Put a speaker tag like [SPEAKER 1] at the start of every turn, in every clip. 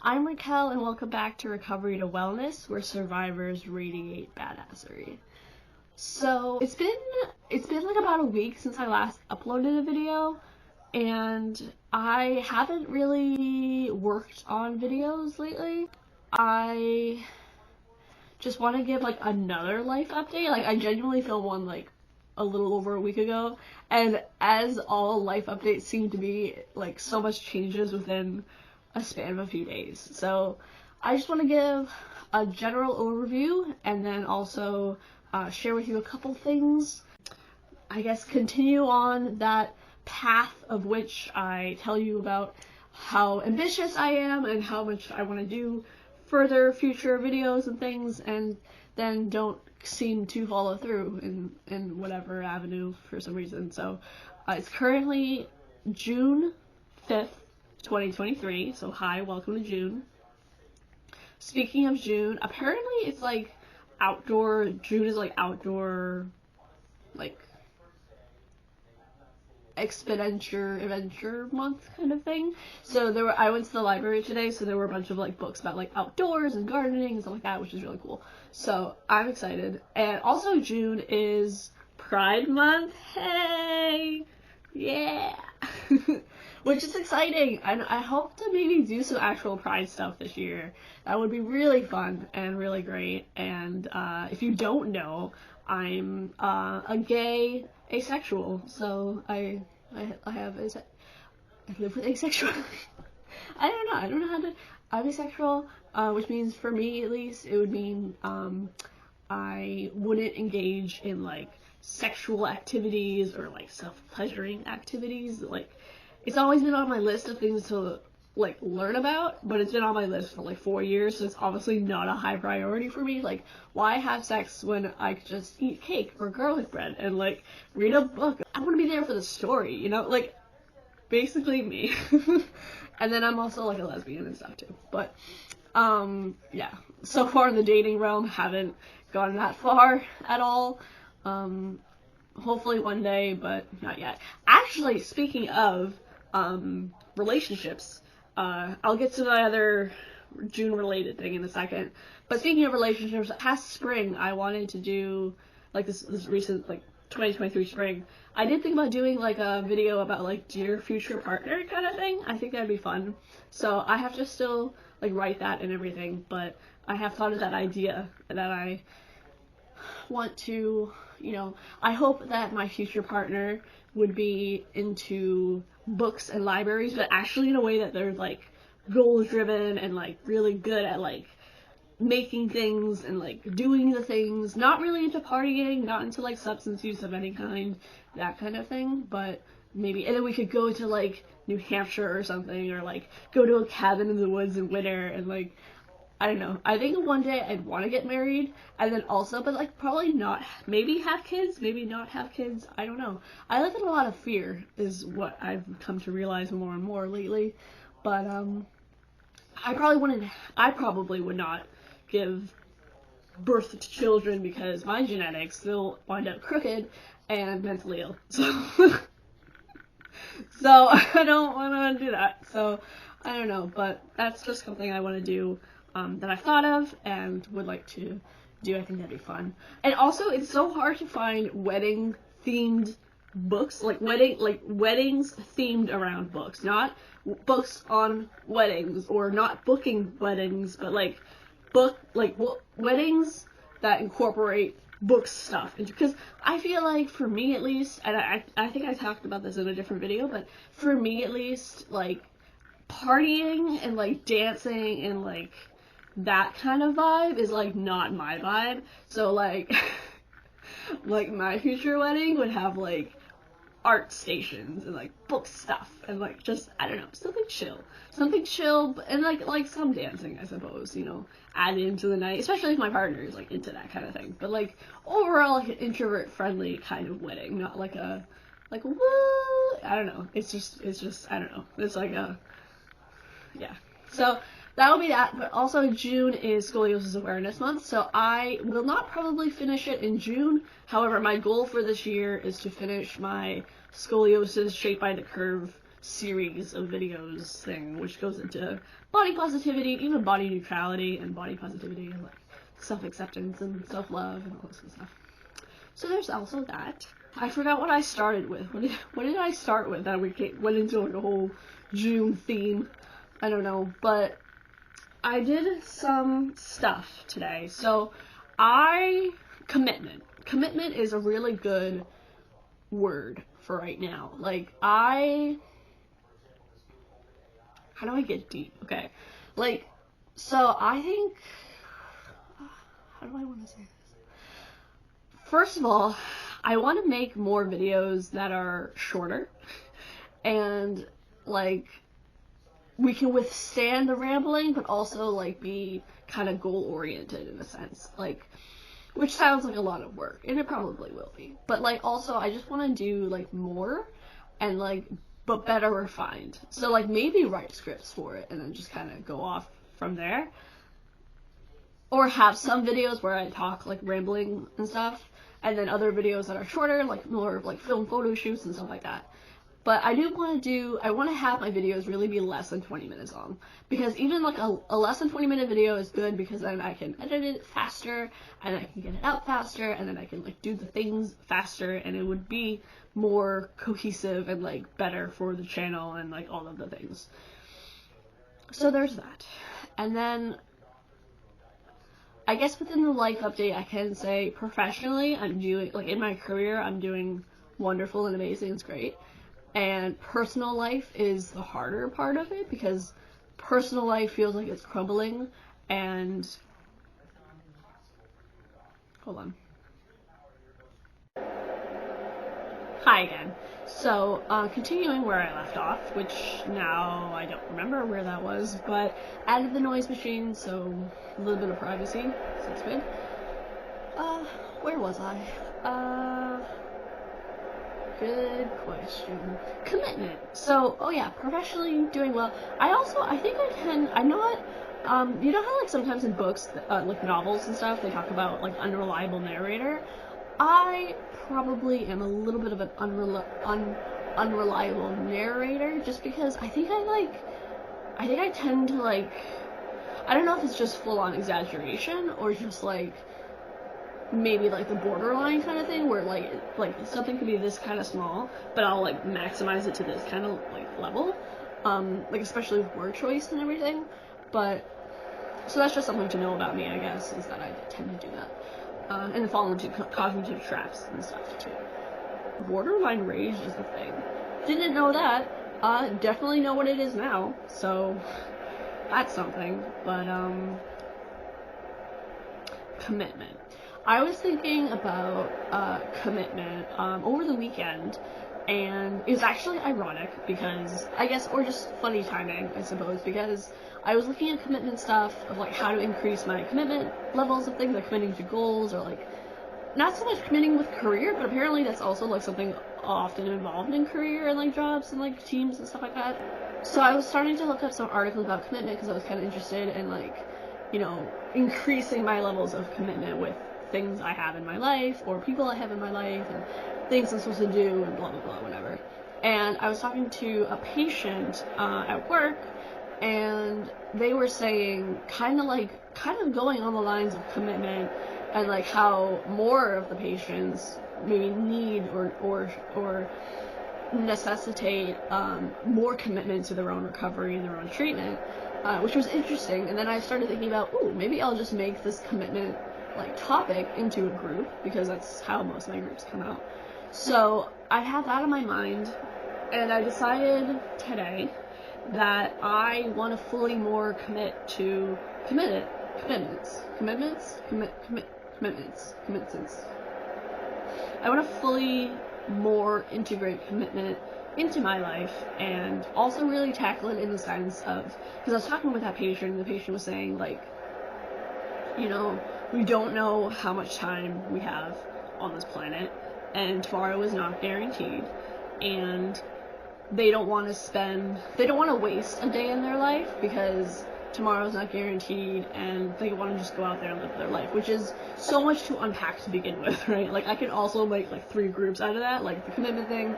[SPEAKER 1] I'm Raquel, and welcome back to Recovery to Wellness, where survivors radiate badassery. So it's been like about a week since I last uploaded a video, and I haven't really worked on videos lately. I just want to give like another life update. Like, I genuinely filmed one like a little over a week ago, and as all life updates seem to be, like, so much changes within a span of a few days. So I just want to give a general overview and then also share with you a couple things. I guess continue on that path of which I tell you about how ambitious I am and how much I want to do further future videos and things, and then don't seem to follow through in whatever avenue for some reason. So it's currently June 5th, 2023, so hi, welcome to June. Speaking of June, apparently it's like June is like outdoor, like, adventure month kind of thing. So I went to the library today, so there were a bunch of like books about like outdoors and gardening and stuff like that, which is really cool. So I'm excited. And also June is Pride Month. Hey! Yeah! Which is exciting. I hope to maybe do some actual Pride stuff this year. That would be really fun and really great. And if you don't know, I'm a gay asexual. So I live with asexual. I don't know how to. I'm asexual, which means for me at least it would mean I wouldn't engage in like sexual activities or like self-pleasuring activities. Like, it's always been on my list of things to like learn about, but it's been on my list for like 4 years, so it's obviously not a high priority for me. Like, why have sex when I could just eat cake or garlic bread and like read a book? I want to be there for the story, you know, like basically me. And then I'm also like a lesbian and stuff too. But yeah, so far in the dating realm, haven't gone that far at all. Hopefully one day, but not yet. Actually, speaking of relationships, I'll get to my other June related thing in a second. But speaking of relationships, past spring I wanted to do like this recent like 2023 spring. I did think about doing like a video about like dear future partner kind of thing. I think that'd be fun. So I have to still like write that and everything, but I have thought of that idea that I want to, you know, I hope that my future partner would be into books and libraries, but actually in a way that they're like goal driven and like really good at like making things and like doing the things, not really into partying, not into like substance use of any kind, that kind of thing, but maybe, and then we could go to like New Hampshire or something, or like go to a cabin in the woods in winter, and like, I don't know, I think one day I'd want to get married, and then also, but like probably not, maybe have kids, maybe not have kids, I don't know. I live in a lot of fear, is what I've come to realize more and more lately, but I probably would not give birth to children because my genetics will wind up crooked and mentally ill. So I don't want to do that. So I don't know, but that's just something I want to do that I've thought of and would like to do. I think that'd be fun. And also, it's so hard to find wedding themed books, like weddings themed around books, not books on weddings, or not booking weddings, but like weddings that incorporate book stuff. Because I feel like, for me at least, and I think I talked about this in a different video, but for me at least, like, partying and like dancing and like that kind of vibe is like not my vibe. So like like my future wedding would have like art stations and like book stuff and like just, I don't know, something chill, and like some dancing, I suppose, you know, added into the night, especially if my partner is like into that kind of thing. But like overall, like an introvert friendly kind of wedding, not like a like woo, I don't know, it's just I don't know, it's like a, yeah. So that'll be that. But also June is Scoliosis Awareness Month, so I will not probably finish it in June. However, my goal for this year is to finish my Scoliosis Shaped by the Curve series of videos thing, which goes into body positivity, even body neutrality and body positivity, and like self-acceptance and self-love and all this kind of stuff. So there's also that. I forgot what I started with. What did I start with that we went into like a whole June theme? I don't know, but I did some stuff today. So commitment. Commitment is a really good word for right now. Like, how do I get deep? Okay. Like, so I think, how do I want to say this? First of all, I want to make more videos that are shorter and, like, we can withstand the rambling, but also, like, be kind of goal-oriented in a sense. Like, which sounds like a lot of work, and it probably will be. But, like, also, I just want to do, like, more, and, like, but better refined. So, like, maybe write scripts for it, and then just kind of go off from there. Or have some videos where I talk, like, rambling and stuff, and then other videos that are shorter, like, more, like, film photo shoots and stuff like that. But I want to have my videos really be less than 20 minutes long. Because even like a less than 20 minute video is good, because then I can edit it faster, and I can get it out faster, and then I can like do the things faster, and it would be more cohesive and like better for the channel and like all of the things. So there's that. And then I guess within the life update I can say professionally I'm doing, like in my career I'm doing wonderful and amazing, it's great. And personal life is the harder part of it, because personal life feels like it's crumbling, and hold on. Hi again. So, continuing where I left off, which now I don't remember where that was, but added the noise machine, so a little bit of privacy, so that's good. Where was I? Good question. Commitment. So, oh yeah, professionally doing well. I think I'm not, you know how like sometimes in books, like novels and stuff, they talk about like unreliable narrator? I probably am a little bit of an unreliable narrator, just because I think I tend to like, I don't know if it's just full on exaggeration or just like, maybe like the borderline kind of thing where like something could be this kind of small, but I'll like maximize it to this kind of like level, like especially with word choice and everything. But so that's just something to know about me, I guess, is that I tend to do that, and fall into cognitive traps and stuff too. Borderline rage is a thing. Didn't know that. Definitely know what it is now, so that's something. But commitment. I was thinking about commitment over the weekend, and it was actually ironic because, I guess, or just funny timing, I suppose, because I was looking at commitment stuff of like how to increase my commitment levels of things, like committing to goals, or like not so much committing with career, but apparently that's also like something often involved in career and like jobs and like teams and stuff like that. So I was starting to look up some articles about commitment because I was kind of interested in like, you know, increasing my levels of commitment with things I have in my life, or people I have in my life, and things I'm supposed to do, and blah blah blah, whatever. And I was talking to a patient at work, and they were saying kind of going on the lines of commitment, and like how more of the patients maybe need or necessitate more commitment to their own recovery and their own treatment, which was interesting. And then I started thinking about, ooh, maybe I'll just make this commitment like topic into a group, because that's how most of my groups come out. So I had that in my mind, and I decided today that I want to fully more commit to commitments. I want to fully more integrate commitment into my life, and also really tackle it in the sense of, because I was talking with that patient, and the patient was saying like, you know, we don't know how much time we have on this planet, and tomorrow is not guaranteed, and they don't want to waste a day in their life, because tomorrow's not guaranteed, and they want to just go out there and live their life, which is so much to unpack to begin with, right? Like, I could also make, like, 3 groups out of that, like, the commitment thing,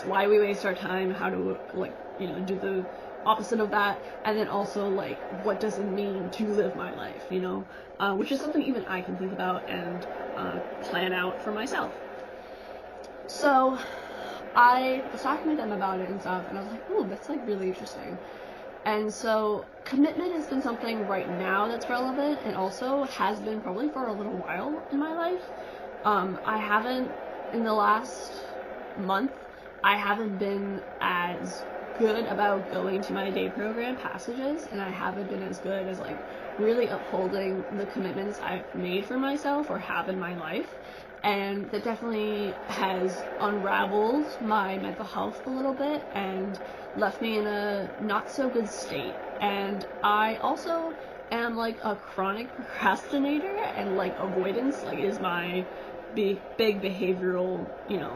[SPEAKER 1] why we waste our time, how to, like, you know, do the opposite of that, and then also, like, what does it mean to live my life, you know? Which is something even I can think about and plan out for myself. So, I was talking to them about it and stuff, and I was like, oh, that's, like, really interesting. And so, commitment has been something right now that's relevant, and also has been probably for a little while in my life. I haven't, in the last month, I haven't been as good about going to my day program passages, and I haven't been as good as, like, really upholding the commitments I've made for myself or have in my life. And that definitely has unraveled my mental health a little bit and left me in a not so good state. And I also am, like, a chronic procrastinator, and, like, avoidance, like, is my big behavioral, you know,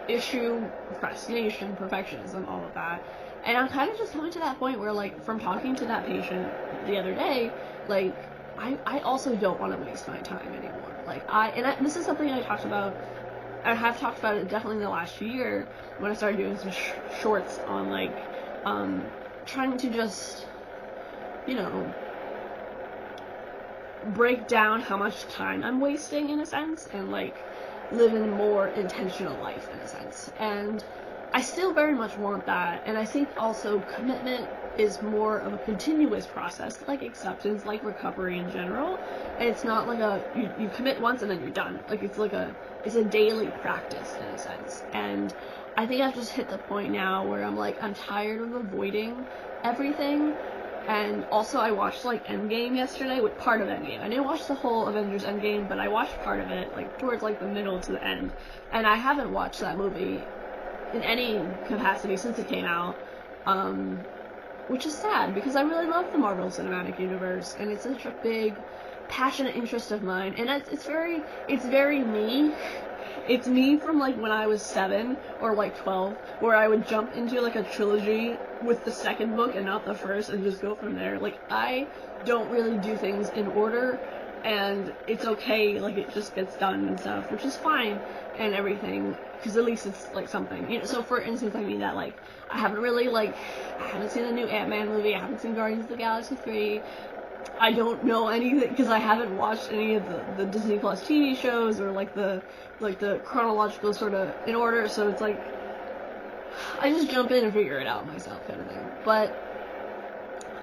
[SPEAKER 1] issue. Procrastination, perfectionism, all of that. And I'm kind of just coming to that point where, like, from talking to that patient the other day, like, I also don't want to waste my time anymore. Like, this is something I have talked about it definitely in the last year, when I started doing some shorts on, like, trying to just, you know, break down how much time I'm wasting, in a sense, and, like, live a more intentional life, in a sense. And I still very much want that, and I think also commitment is more of a continuous process, like acceptance, like recovery in general, and it's not like you commit once and then you're done. Like, it's a daily practice, in a sense. And I think I've just hit the point now where I'm like, I'm tired of avoiding everything. And also, I watched, like, Endgame yesterday, with part of Endgame. I didn't watch the whole Avengers Endgame, but I watched part of it, like, towards, like, the middle to the end. And I haven't watched that movie in any capacity since it came out, which is sad, because I really love the Marvel Cinematic Universe, and it's such a big, passionate interest of mine, and it's very me. It's me from, like, when I was 7 or, like, 12, where I would jump into, like, a trilogy with the second book and not the first, and just go from there. Like, I don't really do things in order, and it's okay, like, it just gets done and stuff, which is fine and everything, because at least it's, like, something, you know. So, for instance, I mean that, like, I haven't seen the new Ant-Man movie, I haven't seen Guardians of the Galaxy 3, I don't know anything, because I haven't watched any of the Disney Plus TV shows, or, like, the chronological sort of in order, so it's like, I just jump in and figure it out myself, kind of thing. But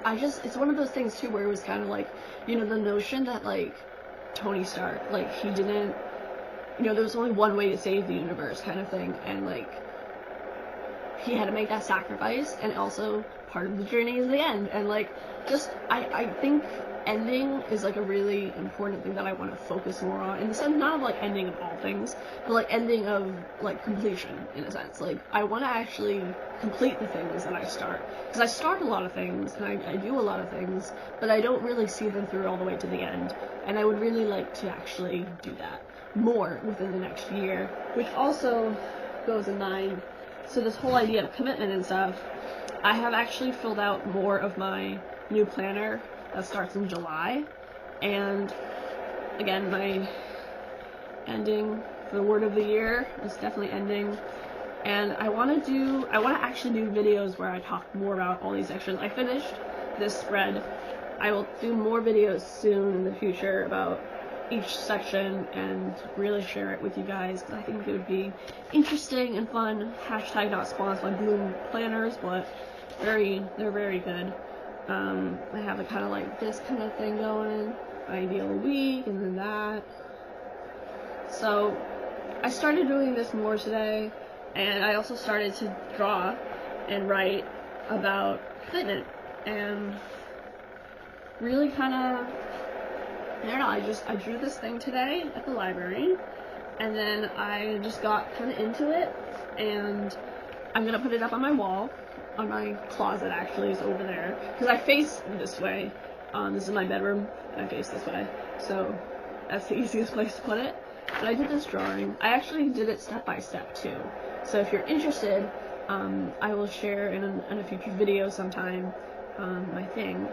[SPEAKER 1] it's one of those things, too, where it was kind of like, you know, the notion that, like, Tony Stark, like, he didn't, you know, there was only one way to save the universe, kind of thing, and, like, he had to make that sacrifice, and also part of the journey is the end, and, like, just, I think ending is, like, a really important thing that I want to focus more on, in the sense, not of, like, ending of all things, but, like, ending of, like, completion, in a sense. Like, I want to actually complete the things that I start, because I start a lot of things, and I do a lot of things, but I don't really see them through all the way to the end, and I would really like to actually do that more within the next year, which also goes in mind. So this whole idea of commitment and stuff, I have actually filled out more of my new planner that starts in July, and again, my ending, the word of the year is definitely ending, and I want to actually do videos where I talk more about all these sections. I finished this spread. I will do more videos soon in the future about each section and really share it with you guys, because I think it would be interesting and fun. Hashtag not sponsored by Bloom Planners, but they're very good. I have a kind of like this kind of thing going, ideal week, and then that. So I started doing this more today, and I also started to draw and write about commitment, and really kind of, I don't know, I drew this thing today at the library, and then I just got kind of into it, and I'm gonna put it up on my wall, on my closet actually, is over there, because I face this way. This is my bedroom, I face this way, so that's the easiest place to put it. But I did this drawing. I actually did it step by step too, so if you're interested, I will share in a future video sometime my thing.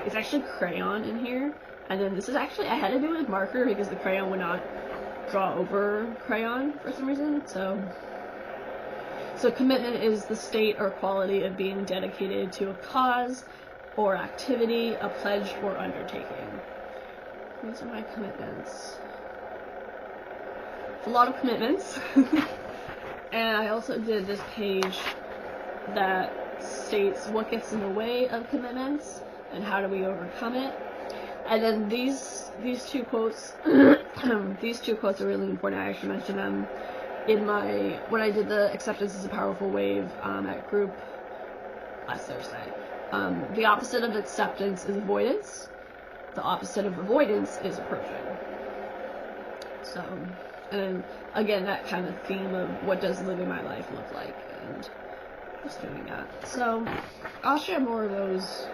[SPEAKER 1] It's actually crayon in here, and then this is actually, I had to do it with marker because the crayon would not draw over crayon for some reason. So commitment is the state or quality of being dedicated to a cause or activity, a pledge or undertaking. These are my commitments. A lot of commitments. And I also did this page that states what gets in the way of commitments and how do we overcome it. And then these two quotes, these two quotes are really important. I actually mentioned them in when I did the Acceptance is a Powerful Wave at group last Thursday. The opposite of acceptance is avoidance. The opposite of avoidance is approaching. So, and again, that kind of theme of what does living my life look like, and just doing that. So, I'll share more of those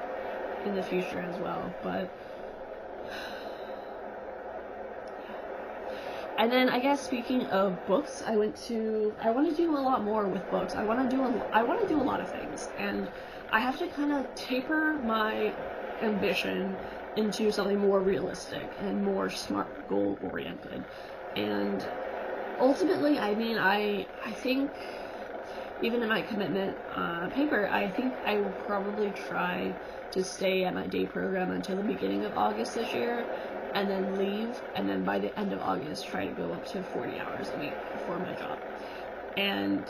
[SPEAKER 1] in the future as well, but and then I guess speaking of books, I want to do a lot more with books. I want to do a lot of things, and I have to kind of taper my ambition into something more realistic and more SMART goal oriented. And ultimately, I mean, I think even in my commitment paper, I think I will probably try to stay at my day program until the beginning of August this year, and then leave, and then by the end of August try to go up to 40 hours a week for my job. And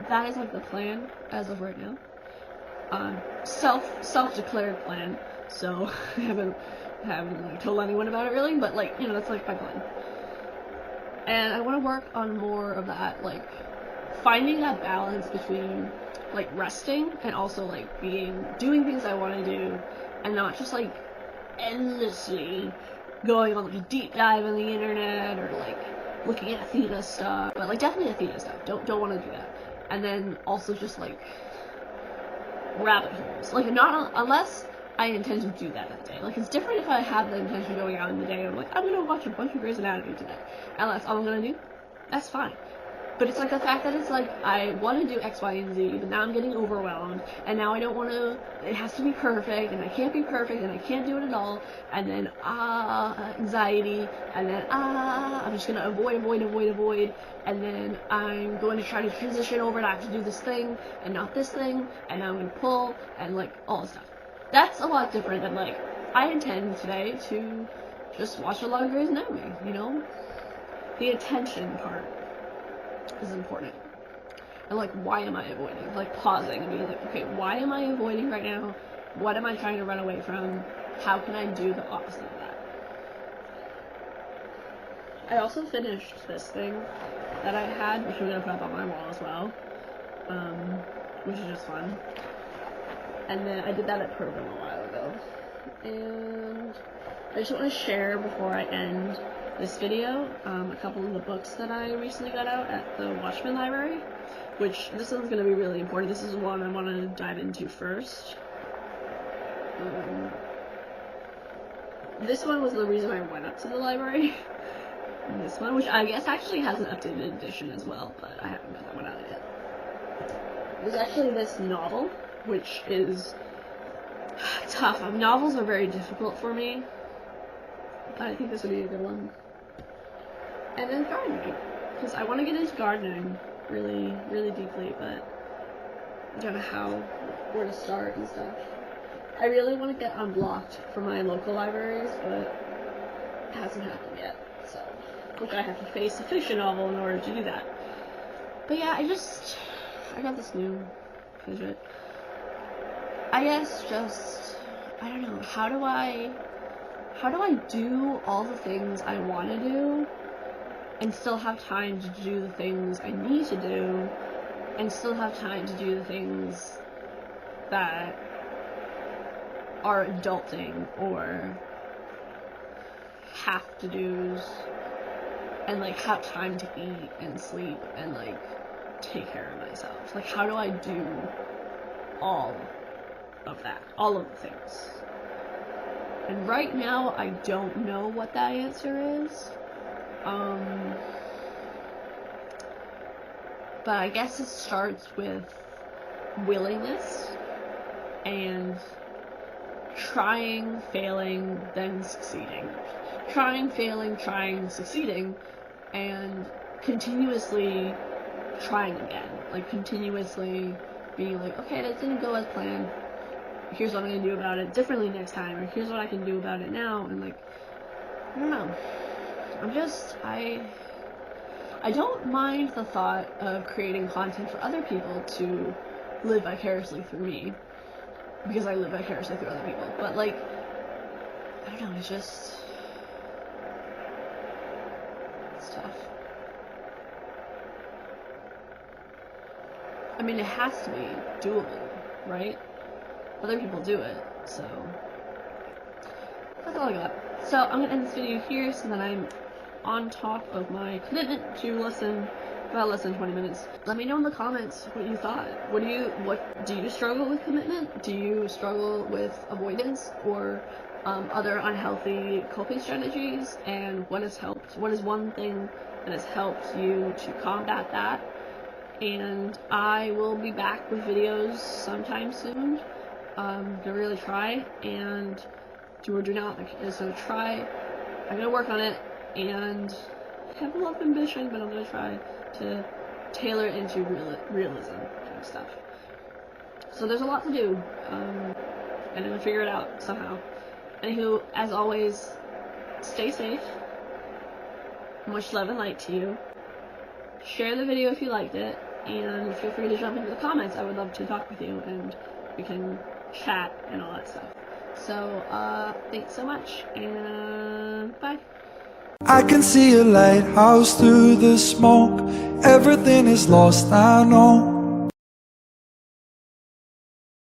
[SPEAKER 1] that is like the plan as of right now. Self-declared plan, so I haven't like told anyone about it really, but like, you know, that's like my plan. And I want to work on more of that, like finding that balance between like resting and also like doing things I want to do, and not just like endlessly going on like a deep dive on the internet or like looking at Athena stuff, but like definitely Athena stuff. Don't want to do that. And then also just like rabbit holes, like not unless I intend to do that day. Like, it's different if I have the intention of going out in the day. I'm like, I'm gonna watch a bunch of Grey's Anatomy today, and that's all I'm gonna do. That's fine. But it's like the fact that it's like, I want to do X, Y, and Z, but now I'm getting overwhelmed, and now I don't want to, it has to be perfect, and I can't be perfect, and I can't do it at all, and then, anxiety, and then, I'm just gonna avoid, and then I'm going to try to transition over to I have to do this thing, and not this thing, and now I'm gonna pull, and like, all this stuff. That's a lot different than, like, I intend today to just watch a lot of Grey's Anatomy, you know? The attention part is important. And like, why am I avoiding? Like, pausing and being like, okay, why am I avoiding right now? What am I trying to run away from? How can I do the opposite of that? I also finished this thing that I had, which I'm gonna put up on my wall as well, which is just fun. And then I did that at program a while ago. And I just want to share before I end this video a couple of the books that I recently got out at the Watchmen Library, which this one's going to be really important. This is one I want to dive into first. This one was the reason I went up to the library. And this one, which I guess actually has an updated edition as well, but I haven't got that one out yet. There's actually this novel, which is tough. Novels are very difficult for me, but I think this would be a good one. And then gardening, because I want to get into gardening really, really deeply, but I don't know where to start and stuff. I really want to get unblocked from my local libraries, but it hasn't happened yet, so which I have to face a fiction novel in order to do that. But yeah, I got this new fidget. I guess I don't know, how do I do all the things I want to do and still have time to do the things I need to do and still have time to do the things that are adulting or have to do's, and like have time to eat and sleep and like take care of myself? Like, how do I do all of that, all of the things? And right now I don't know what that answer is, but I guess it starts with willingness and trying, failing, then succeeding. Trying, failing, trying, succeeding, and continuously trying again. Like, continuously being like, okay, that didn't go as planned. Here's what I'm gonna do about it differently next time, or here's what I can do about it now. And like, I don't know. I don't mind the thought of creating content for other people to live vicariously through me, because I live vicariously through other people. But like, I don't know, it's tough. I mean, it has to be doable, right? Other people do it, so that's all I got. So I'm gonna end this video here so that I'm on top of my commitment to listen about less than 20 minutes. Let me know in the comments what you thought. What do you struggle with commitment? Do you struggle with avoidance or other unhealthy coping strategies? And what has helped? What is one thing that has helped you to combat that? And I will be back with videos sometime soon. To really try and do not. So try. I'm gonna work on it, and I have a lot of ambition, but I'm gonna try to tailor it into realism kind of stuff. So there's a lot to do, and I'm gonna figure it out somehow. Anywho, as always, stay safe. Much love and light to you. Share the video if you liked it, and feel free to jump into the comments. I would love to talk with you, and we can chat and all that stuff. So, thanks so much, and bye.
[SPEAKER 2] I can see a lighthouse through the smoke. Everything is lost, I know.